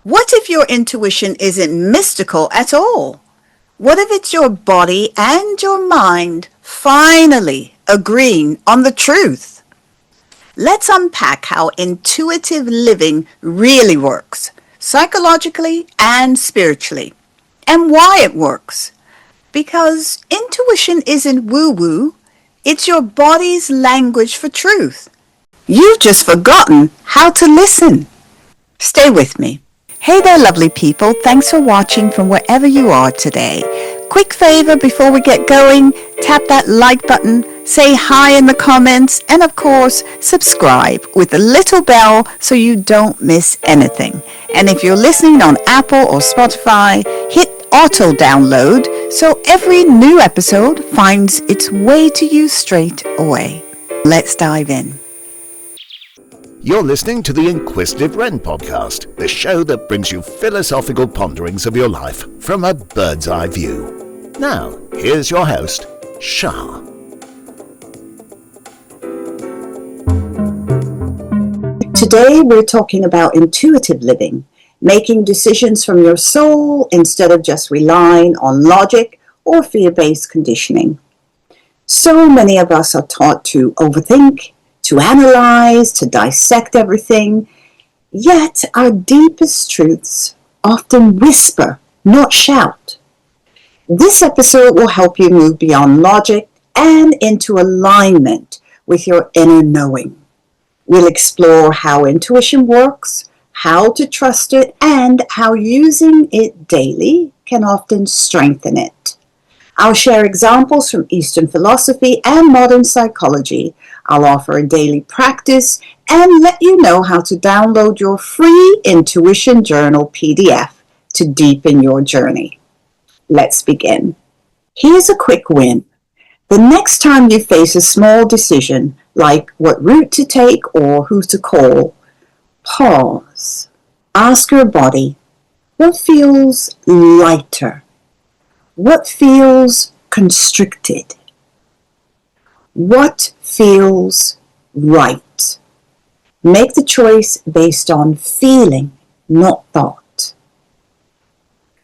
What if your intuition isn't mystical at all? What if it's your body and your mind finally agreeing on the truth? Let's unpack how intuitive living really works, psychologically and spiritually, and why it works. Because intuition isn't woo-woo, it's your body's language for truth. You've just forgotten how to listen. Stay with me. Hey there, lovely people. Thanks for watching from wherever you are today. Quick favor before we get going, tap that like button, say hi in the comments, and of course, subscribe with the little bell so you don't miss anything. And if you're listening on Apple or Spotify, hit auto download so every new episode finds its way to you straight away. Let's dive in. You're listening to the Inquisitive Wren podcast, the show that brings you philosophical ponderings of your life from a bird's eye view. Now, here's your host, Shah. Today we're talking about intuitive living, making decisions from your soul instead of just relying on logic or fear-based conditioning. So many of us are taught to overthink, to analyze, to dissect everything, yet our deepest truths often whisper, not shout. This episode will help you move beyond logic and into alignment with your inner knowing. We'll explore how intuition works, how to trust it, and how using it daily can often strengthen it. I'll share examples from Eastern philosophy and modern psychology. I'll offer a daily practice and let you know how to download your free Intuition Journal PDF to deepen your journey. Let's begin. Here's a quick win. The next time you face a small decision, like what route to take or who to call, pause. Ask your body, what feels lighter? What feels constricted? What feels right? Make the choice based on feeling, not thought,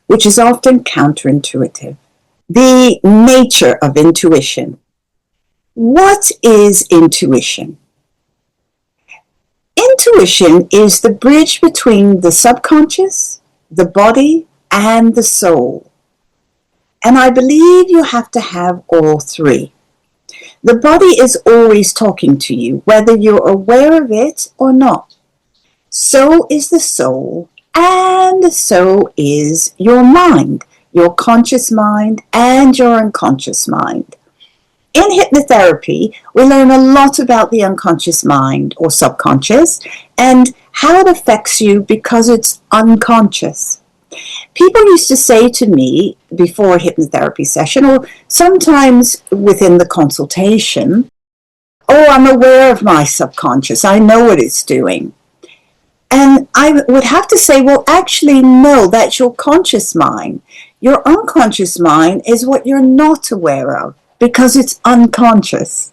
which is often counterintuitive. The nature of intuition. What is intuition? Intuition is the bridge between the subconscious, the body, and the soul. And I believe you have to have all three. The body is always talking to you, whether you're aware of it or not. So is the soul, and so is your mind, your conscious mind and your unconscious mind. In hypnotherapy, we learn a lot about the unconscious mind or subconscious and how it affects you because it's unconscious. People used to say to me before a hypnotherapy session, or sometimes within the consultation, oh, I'm aware of my subconscious. I know what it's doing. And I would have to say, well, actually, no, that's your conscious mind. Your unconscious mind is what you're not aware of because it's unconscious.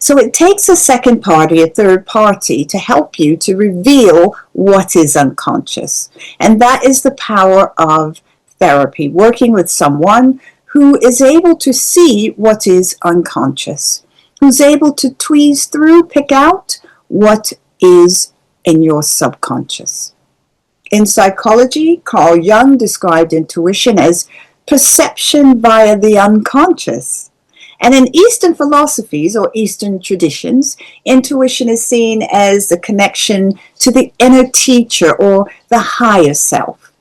So it takes a second party, a third party, to help you to reveal what is unconscious. And that is the power of therapy, working with someone who is able to see what is unconscious, who's able to tweeze through, pick out what is in your subconscious. In psychology, Carl Jung described intuition as perception via the unconscious. And in Eastern philosophies or Eastern traditions, intuition is seen as the connection to the inner teacher or the higher self.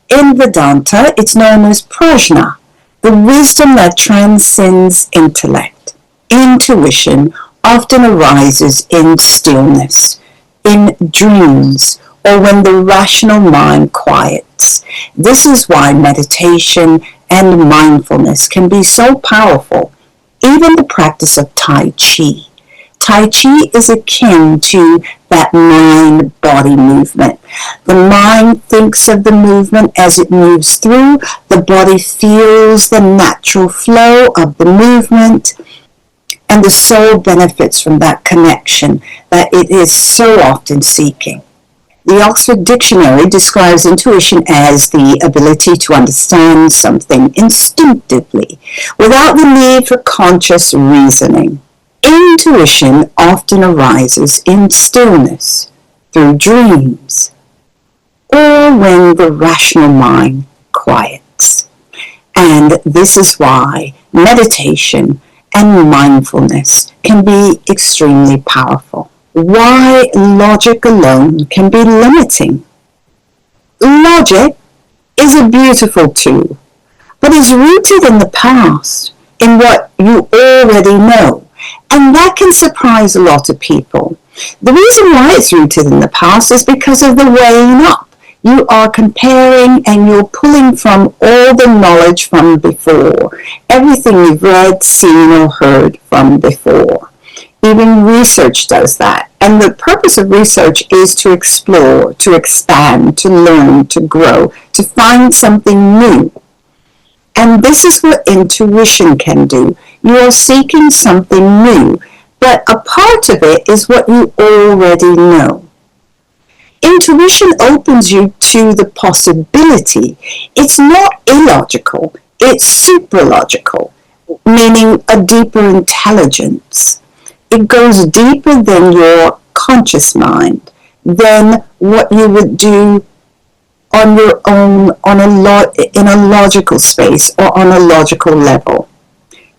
In Vedanta, it's known as prajna, the wisdom that transcends intellect. Intuition often arises in stillness, in dreams, or when the rational mind quiets. This is why meditation and mindfulness can be so powerful. Even the practice of Tai Chi. Tai Chi is akin to that mind-body movement. The mind thinks of the movement as it moves through. The body feels the natural flow of the movement. And the soul benefits from that connection that it is so often seeking. The Oxford Dictionary describes intuition as the ability to understand something instinctively without the need for conscious reasoning. Intuition often arises in stillness, through dreams, or when the rational mind quiets. And this is why meditation and mindfulness can be extremely powerful. Why logic alone can be limiting. Logic is a beautiful tool, but is rooted in the past, in what you already know, and that can surprise a lot of people. The reason why it's rooted in the past is because of the weighing up. You are comparing and you're pulling from all the knowledge from before, everything you've read, seen, or heard from before. Even research does that. And the purpose of research is to explore, to expand, to learn, to grow, to find something new. And this is what intuition can do. You are seeking something new, but a part of it is what you already know. Intuition opens you to the possibility. It's not illogical, it's supralogical, meaning a deeper intelligence. It goes deeper than your conscious mind, than what you would do on your own in a logical space or on a logical level.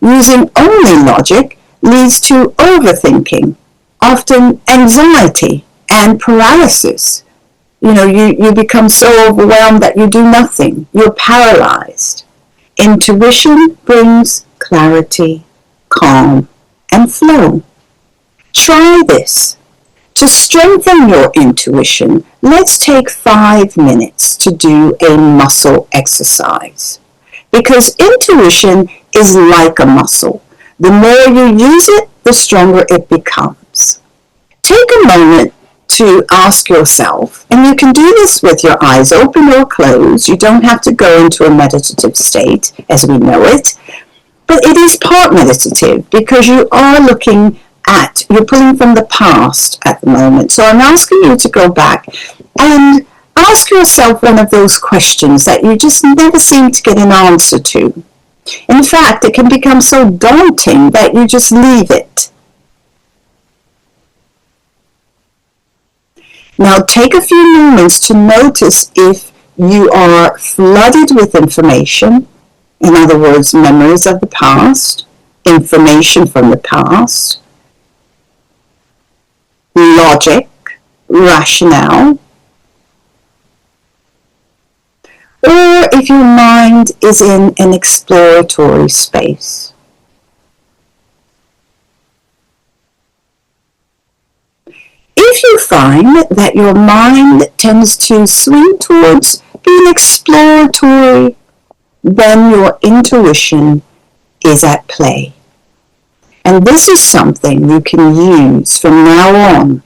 Using only logic leads to overthinking, often anxiety and paralysis. You become so overwhelmed that you do nothing. You're paralyzed. Intuition brings clarity, calm, and flow. Try this. To strengthen your intuition, let's take 5 minutes to do a muscle exercise. Because intuition is like a muscle. The more you use it, the stronger it becomes. Take a moment to ask yourself, and you can do this with your eyes open or closed. You don't have to go into a meditative state as we know it, but it is part meditative because you are you're pulling from the past at the moment. So I'm asking you to go back and ask yourself one of those questions that you just never seem to get an answer to. In fact, it can become so daunting that you just leave it. Now take a few moments to notice if you are flooded with information, in other words, memories of the past, information from the past, logic, rationale, or if your mind is in an exploratory space. If you find that your mind tends to swing towards being exploratory, then your intuition is at play. And this is something you can use from now on.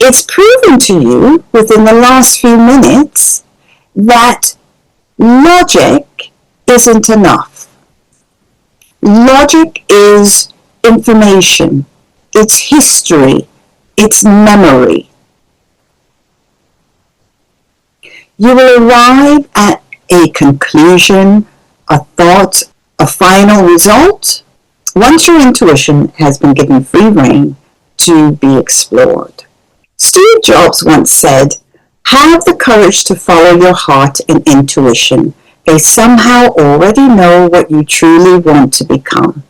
It's proven to you within the last few minutes that logic isn't enough. Logic is information. It's history. It's memory. You will arrive at a conclusion, a thought, a final result once your intuition has been given free rein to be explored. Steve Jobs once said, "Have the courage to follow your heart and intuition. They somehow already know what you truly want to become."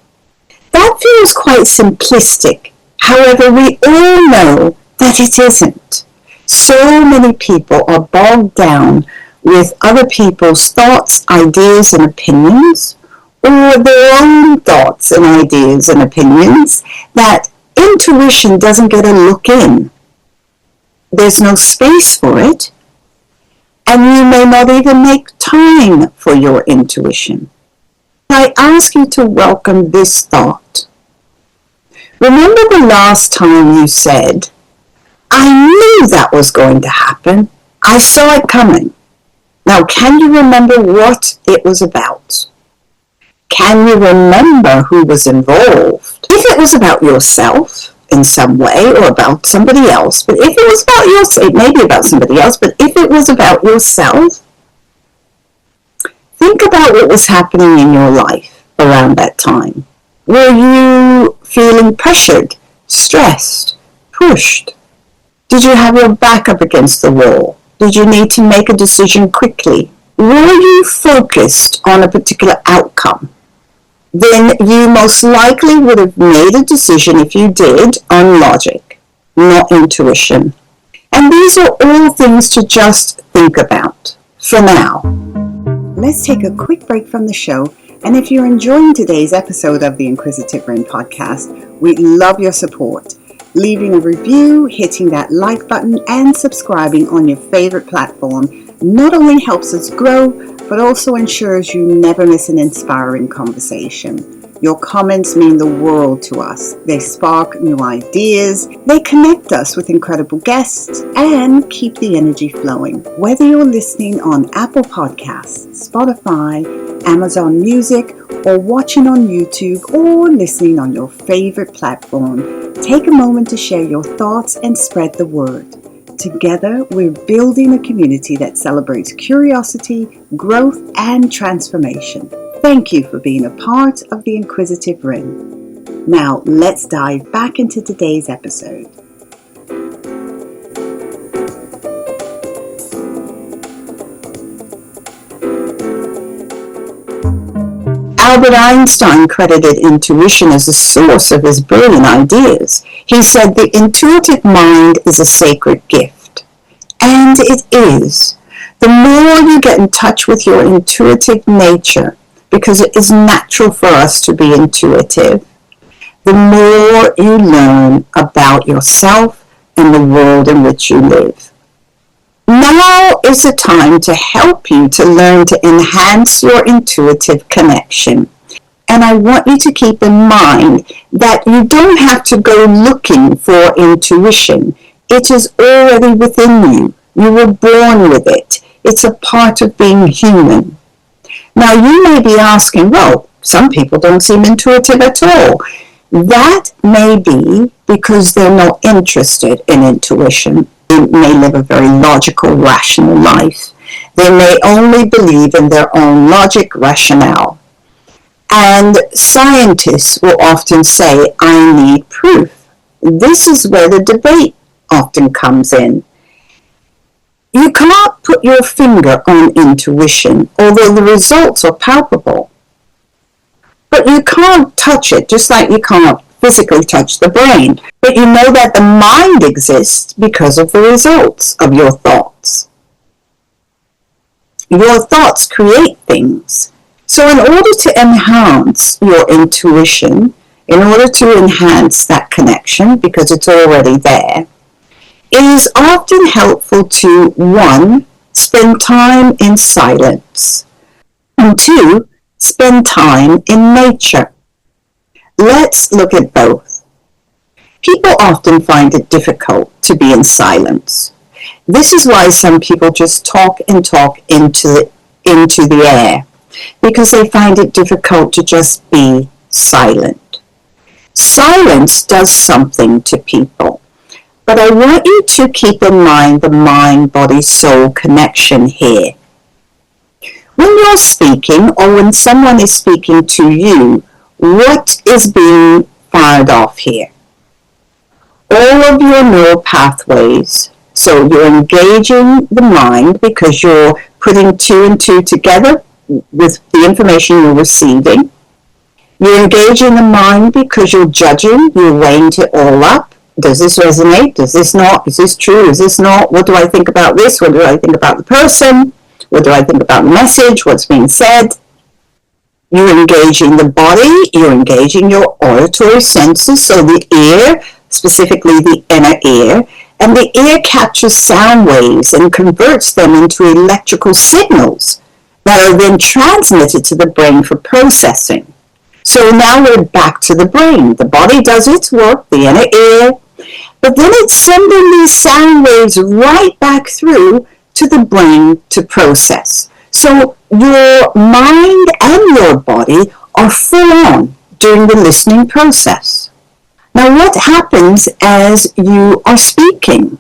That feels quite simplistic. However, we all know that it isn't. So many people are bogged down with other people's thoughts, ideas, and opinions, or their own thoughts and ideas and opinions, that intuition doesn't get a look in. There's no space for it, and you may not even make time for your intuition. I ask you to welcome this thought. Remember the last time you said, "I knew that was going to happen. I saw it coming." Now, can you remember what it was about? Can you remember who was involved? If it was about yourself, in some way or about somebody else, but if it was about yourself, it may be about somebody else, but if it was about yourself, think about what was happening in your life around that time. Were you feeling pressured, stressed, pushed? Did you have your back up against the wall? Did you need to make a decision quickly? Were you focused on a particular outcome? Then you most likely would have made a decision, if you did, on logic, not intuition. And these are all things to just think about for now. Let's take a quick break from the show. And if you're enjoying today's episode of the Inquisitive Brain podcast, we'd love your support. Leaving a review, hitting that like button, and subscribing on your favorite platform not only helps us grow, but also ensures you never miss an inspiring conversation. Your comments mean the world to us. They spark new ideas, they connect us with incredible guests, and keep the energy flowing. Whether you're listening on Apple Podcasts, Spotify, Amazon Music, or watching on YouTube, or listening on your favorite platform, take a moment to share your thoughts and spread the word. Together, we're building a community that celebrates curiosity, growth, and transformation. Thank you for being a part of the Inquisitive Ring. Now, let's dive back into today's episode. Albert Einstein credited intuition as the source of his brilliant ideas. He said the intuitive mind is a sacred gift. And it is. The more you get in touch with your intuitive nature, because it is natural for us to be intuitive, the more you learn about yourself and the world in which you live. Now is the time to help you to learn to enhance your intuitive connection. And I want you to keep in mind that you don't have to go looking for intuition. It is already within you. You were born with it. It's a part of being human. Now you may be asking, well, some people don't seem intuitive at all. That may be because they're not interested in intuition. They may live a very logical, rational life. They may only believe in their own logic, rationale. And scientists will often say, I need proof. This is where the debate often comes in. You can't put your finger on intuition, although the results are palpable. But you can't touch it, just like you can't physically touch the brain. But you know that the mind exists because of the results of your thoughts. Your thoughts create things. So in order to enhance your intuition, in order to enhance that connection, because it's already there, it is often helpful to, 1, spend time in silence, and 2, spend time in nature. Let's look at both. People often find it difficult to be in silence. This is why some people just talk and talk into the air, because they find it difficult to just be silent. Silence does something to people, but I want you to keep in mind the mind-body-soul connection here. When you're speaking, or when someone is speaking to you, what is being fired off here? All of your neural pathways. So you're engaging the mind because you're putting 2 and 2 together with the information you're receiving. You're engaging the mind because you're judging, you're weighing it all up. Does this resonate? Does this not? Is this true? Is this not? What do I think about this? What do I think about the person? What do I think about the message? What's being said? You're engaging the body. You're engaging your auditory senses. So the ear, specifically the inner ear, and the ear captures sound waves and converts them into electrical signals that are then transmitted to the brain for processing. So now we're back to the brain. The body does its work, the inner ear, but then it's sending these sound waves right back through to the brain to process. So your mind and your body are full on during the listening process. Now, what happens as you are speaking?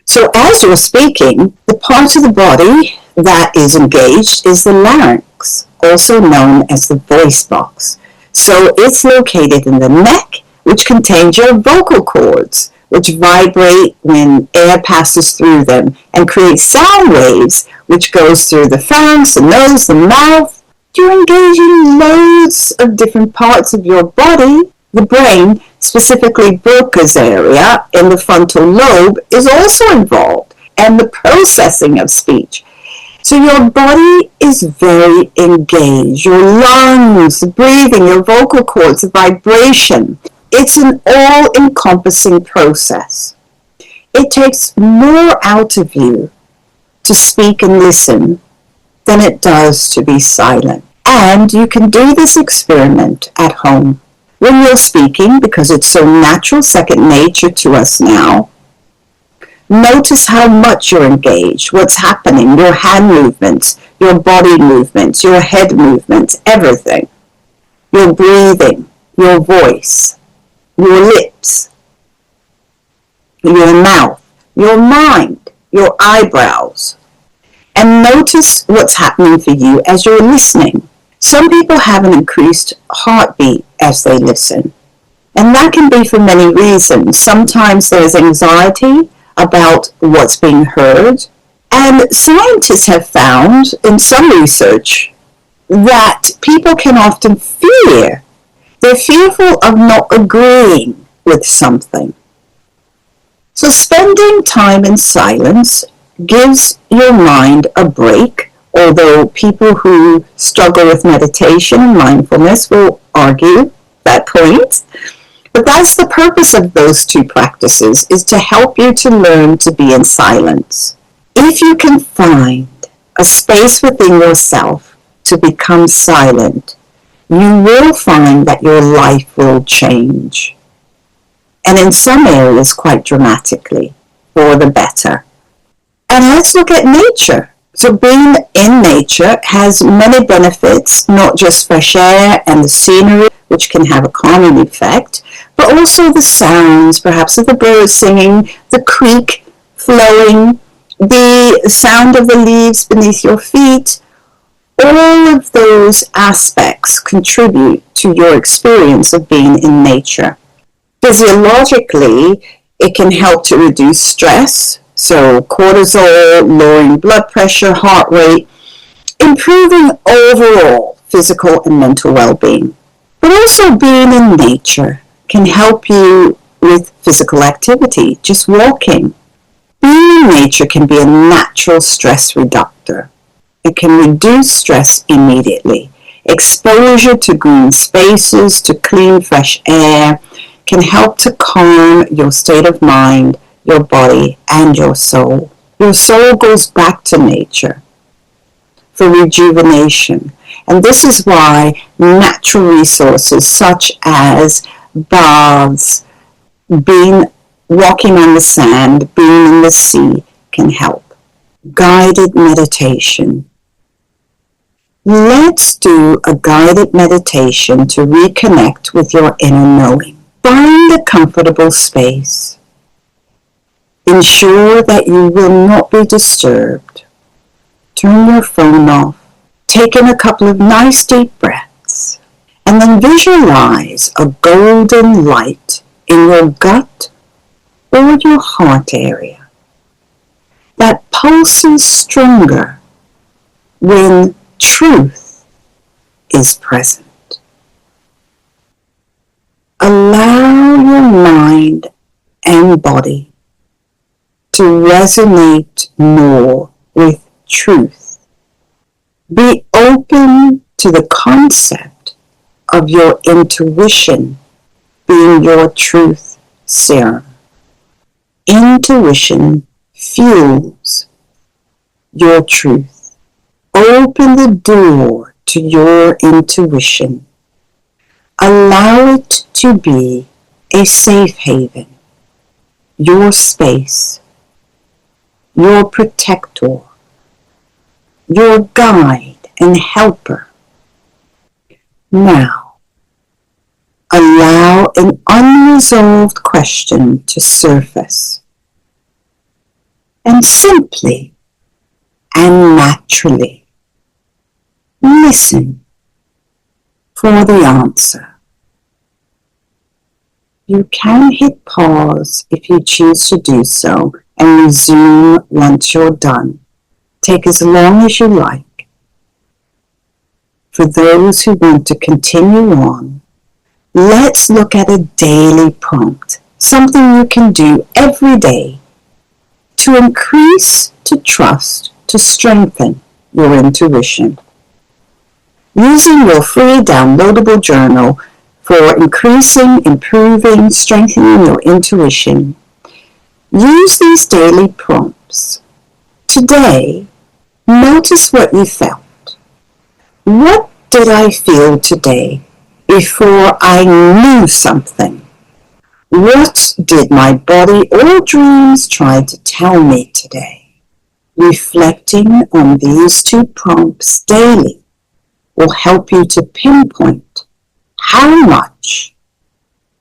So as you're speaking, the part of the body that is engaged is the larynx, also known as the voice box. So it's located in the neck, which contains your vocal cords, which vibrate when air passes through them and create sound waves, which goes through the pharynx, the nose, the mouth. You're engaging loads of different parts of your body. The brain, specifically Broca's area in the frontal lobe, is also involved, and the processing of speech. So your body is very engaged. Your lungs, the breathing, your vocal cords, the vibration. It's an all-encompassing process. It takes more out of you to speak and listen than it does to be silent. And you can do this experiment at home. When you're speaking, because it's so natural, second nature to us now, notice how much you're engaged, what's happening, your hand movements, your body movements, your head movements, everything. Your breathing, your voice, your lips, your mouth, your mind, your eyebrows. And notice what's happening for you as you're listening. Some people have an increased heartbeat as they listen. And that can be for many reasons. Sometimes there's anxiety about what's being heard. And scientists have found in some research that people can often fear. They're fearful of not agreeing with something. So spending time in silence gives your mind a break, although people who struggle with meditation and mindfulness will argue that point. But that's the purpose of those two practices, is to help you to learn to be in silence. If you can find a space within yourself to become silent, you will find that your life will change. And in some areas quite dramatically, for the better. And let's look at nature. So being in nature has many benefits, not just fresh air and the scenery, which can have a calming effect, but also the sounds, perhaps of the birds singing, the creek flowing, the sound of the leaves beneath your feet. All of those aspects contribute to your experience of being in nature. Physiologically, it can help to reduce stress, so cortisol, lowering blood pressure, heart rate, improving overall physical and mental well-being. But also being in nature can help you with physical activity, just walking. Being in nature can be a natural stress reductor. It can reduce stress immediately. Exposure to green spaces, to clean, fresh air, can help to calm your state of mind, your body, and your soul. Your soul goes back to nature for rejuvenation. And this is why natural resources such as baths, walking on the sand, being in the sea can help. Guided meditation. Let's do a guided meditation to reconnect with your inner knowing. Find a comfortable space. Ensure that you will not be disturbed. Turn your phone off. Take in a couple of nice deep breaths. And then visualize a golden light in your gut or your heart area that pulses stronger when truth is present. Allow your mind and body to resonate more with truth. Be open to the concept of your intuition being your truth serum. Intuition fuels your truth. Open the door to your intuition. Allow it to be a safe haven, your space, your protector, your guide and helper. Now, allow an unresolved question to surface and simply and naturally listen for the answer. You can hit pause if you choose to do so and resume once you're done. Take as long as you like. For those who want to continue on, let's look at a daily prompt, something you can do every day to increase, to trust, to strengthen your intuition. Using your free downloadable journal for increasing, improving, strengthening your intuition, use these daily prompts. Today, notice what you felt. What did I feel today before I knew something? What did my body or dreams try to tell me today? Reflecting on these two prompts daily will help you to pinpoint how much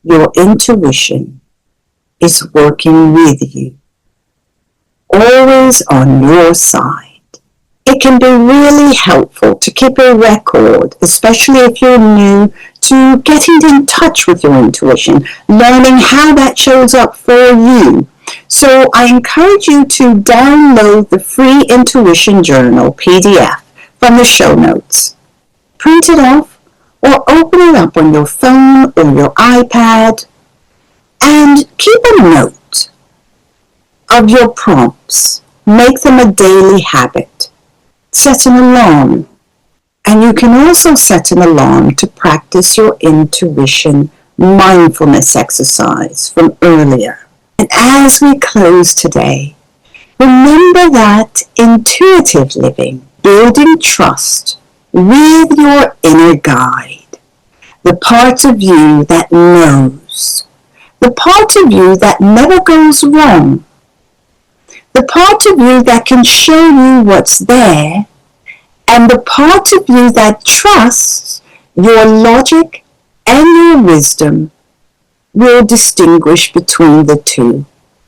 your intuition is working with you, always on your side. It can be really helpful to keep a record, especially if you're new to getting in touch with your intuition, learning how that shows up for you. So I encourage you to download the free Intuition Journal PDF from the show notes. Print it off or open it up on your phone or your iPad and keep a note of your prompts. Make them a daily habit. Set an alarm. And you can also set an alarm to practice your intuition mindfulness exercise from earlier. And as we close today, remember that intuitive living, building trust with your inner guide, the part of you that knows, the part of you that never goes wrong, the part of you that can show you what's there, and the part of you that trusts your logic and your wisdom will distinguish between the two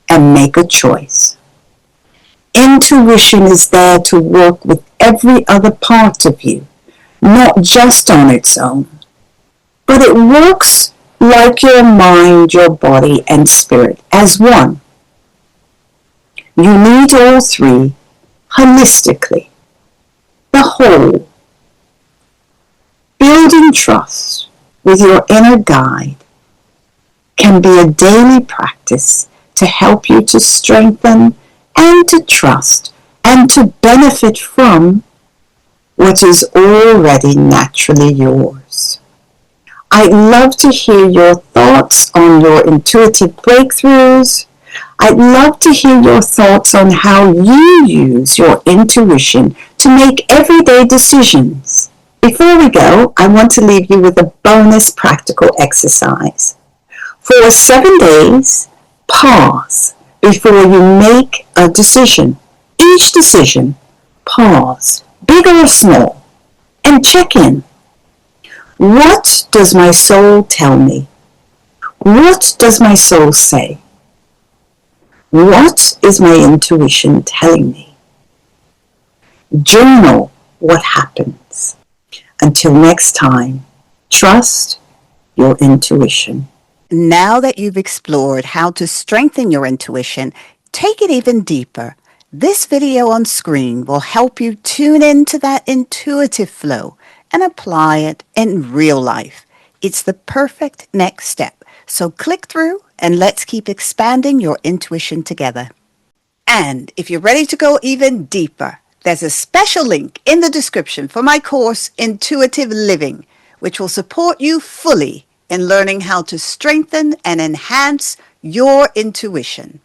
and make a choice. Intuition is there to work with every other part of you, not just on its own, but it works like your mind, your body, and spirit as one. You need all three holistically. The whole. Building trust with your inner guide can be a daily practice to help you to strengthen and to trust and to benefit from what is already naturally yours. I'd love to hear your thoughts on your intuitive breakthroughs. I'd love to hear your thoughts on how you use your intuition to make everyday decisions. Before we go, I want to leave you with a bonus practical exercise. For 7 days, pause before you make a decision. Each decision, pause, big or small, and check in. What does my soul tell me? What does my soul say? What is my intuition telling me? Journal what happens. Until next time, trust your intuition. Now that you've explored how to strengthen your intuition, take it even deeper. This video on screen will help you tune into that intuitive flow and apply it in real life. It's the perfect next step. So click through and let's keep expanding your intuition together. And if you're ready to go even deeper, there's a special link in the description for my course, Intuitive Living, which will support you fully in learning how to strengthen and enhance your intuition.